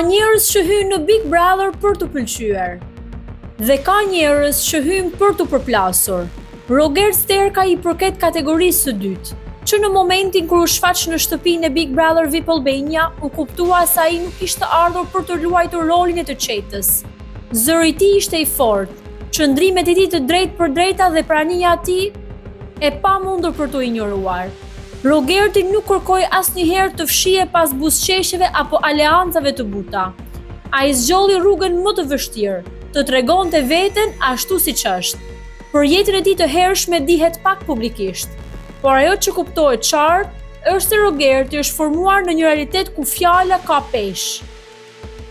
njerëz që hyjnë në Big Brother për të pëlqyer. Dhe ka njerëz që hyjnë për të përplasur. Roger Sterka i përket kategorisë së dytë, që në momentin kur u shfaq në shtëpinë e Big Brother VIP Albania, u kuptua se ai nuk ishte ardhur për të luajtur rolin e të qetës. Zëri i tij ishte i fortë, qëndrimet e tij të drejta dhe prania e tij e pamundur për të injoruar. Rogerti nuk kërkoi asnjëherë të fshihej pas buzëqeshjeve apo aleancave të buta. Ai zgjolli rrugën më të vështirë, të tregonte veten ashtu siç është. Për jetën e tij të hershme dihet pak publikisht, por ajo që kuptohet qartë është se Rogerti është formuar në një realitet ku fjala ka peshë.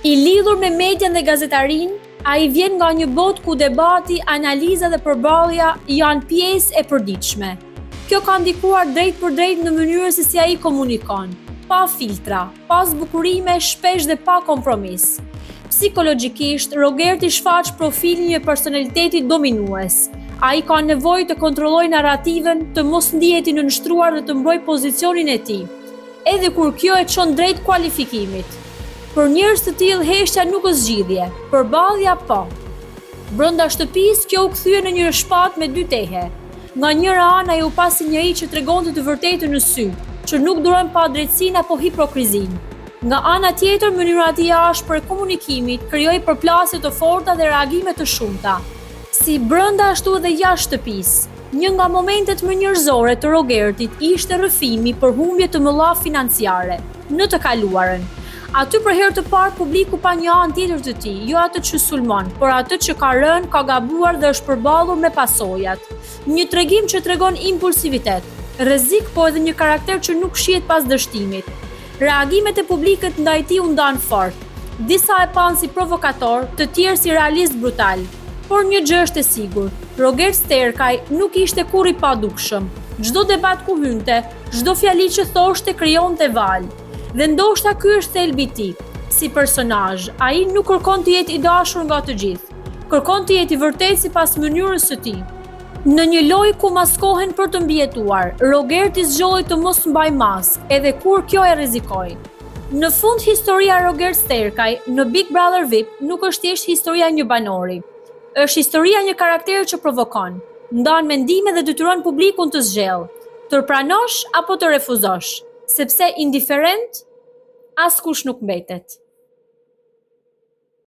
I lidhur me median dhe gazetarin, ai vjen nga një botë ku debati, analiza dhe përballja janë pjesë e përditshme. Kjo ka ndikuar drejt për drejt në mënyrën se si ai komunikon, pa filtra, pa zbukurime, shpesh dhe pa kompromis. Psikologjikisht, Rogerti shfaq profilin e personalitetit dominues. Ai ka nevojë të kontrollojë narrativen, të mos ndihet i nënshtruar dhe të mbrojë pozicionin e tij, edhe kur kjo e çon drejt kualifikimit. Për njerëz të tillë heshtja nuk është zgjidhje, përballja po. Brenda shtëpisë kjo u kthye në një shpatë me dy tehe. Nga njëra anë ai u pasi njëri që tregonte të vërtetën në sy, që nuk duron pa drejtësinë apo hipokrizinë. Nga ana tjetër, mënyra e tij e ashpër e komunikimit krijoi përplasje të forta dhe reagime të shumta, si brenda ashtu edhe jashtë shtëpisë. Një nga momentet më njerëzore të Rogertit ishte rrëfimi për humbje të mëdha financiare në të kaluarën. Aty për herë të parë publiku pa një anë tjetër të tij, jo atë që sulmon, por atë që ka rënë, ka gabuar dhe është përballur me pasojat. Një tregim që tregon impulsivitet, rrezik, po edhe një karakter që nuk shihet pas dështimit. Reagimet e publikut ndaj tij u ndan fort. Disa e panë si provokator, të tjerë si realist brutal. Por një gjë është e sigurt, Roger Sterkaj nuk ishte kurrë i padukshëm. Çdo debat ku hynte, çdo fjali që thoshte krijonte val. Dhe ndoshta ky është thelbi i tij. Si personazh, ai nuk kërkon të jetë i dashur nga të gjithë. Kërkon të jetë i vërtetë sipas mënyrës së tij. Në një lojë ku maskohen për të mbijetuar, Rogerti zgjolli të mos mbaj maskë, edhe kur kjo e rrezikoi. Në fund, historia e Roger Sterkaj në Big Brother VIP nuk është thjesht historia e një banori. Është historia e një karakteri që provokon, ndan mendime dhe detyron publikun të zgjellë, të pranosh apo të refuzosh, sepse indiferent askush nuk mbetet.